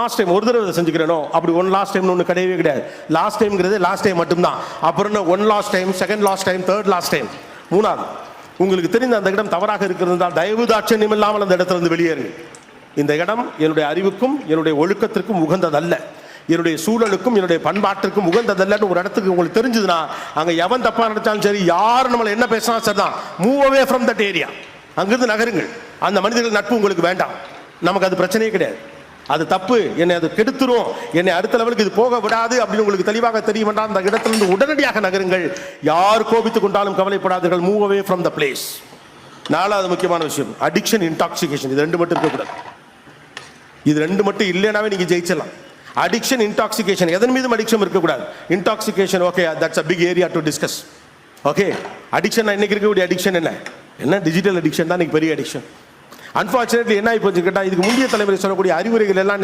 Last time ஒரு தடவை செஞ்சுக்கிறேனோ, அப்படி ஒன் லாஸ்ட் டைம்னு ஒன்று கிடையவே கிடையாது. லாஸ்ட் டைம்ங்கிறது லாஸ்ட் டைம் மட்டும்தான். அப்புறம் one last time, second last time, third last time. மூணாவது, உங்களுக்கு தெரிந்த அந்த இடம் தவறாக இருக்கிறது தயவு தாட்சண்யம் இல்லாமல் அந்த இடத்துல இருந்து வெளியேறு. இந்த இடம் என்னுடைய அறிவுக்கும் என்னுடைய ஒழுக்கத்திற்கும் உகந்ததல்ல, என்னுடைய சூழலுக்கும் என்னுடைய பண்பாட்டிற்கும் உகந்ததல்லன்னு ஒரு இடத்துக்கு உங்களுக்கு தெரிஞ்சதுன்னா, அங்க எவன் தப்பா நினைச்சாலும் சரி, யார் நம்மளை என்ன பேசினா சரிதான், move away from that area. அங்கிருந்து நகருங்கள். அந்த மனிதர்கள் நட்பு உங்களுக்கு வேண்டாம். நமக்கு அது பிரச்சனையே கிடையாது. அது தப்பு, என்னை அது கெடுத்துரும், என்னை அடுத்த லெவலுக்கு இது போக விடாது அப்படின்னு உங்களுக்கு தெளிவாக தெரிய வேண்டாம். அந்த இடத்திலிருந்து உடனடியாக நகருங்கள். யார் கோபித்துக் கொண்டாலும் கவலைப்படாதீர்கள். Move away from the place. நாலாவது முக்கியமான விஷயம், அடிக்ஷன், இன்டாக்சிகேஷன். இது ரெண்டு மட்டும் இருக்கக்கூடாது. இது ரெண்டு மட்டும் இல்லைனாவே நீங்க ஜெயிச்சிடலாம். Addiction, intoxication. எதன் மீதும் அடிக்ஷன் இருக்கக்கூடாது. Intoxication okay, that's a big area to discuss. Okay, addiction இன்னைக்கு இருக்கக்கூடிய அடிக்ஷன் என்ன டிஜிட்டல் அடிக்ஷன் தான் இன்னைக்கு பெரிய அடிக்ஷன். அன்பார்ச்சுனேட்லி என்ன ஆகி போச்சு கேட்டா, இதுக்கு முந்தைய தலைமுறை சொல்லக்கூடிய அறிவுரைகள் எல்லாம்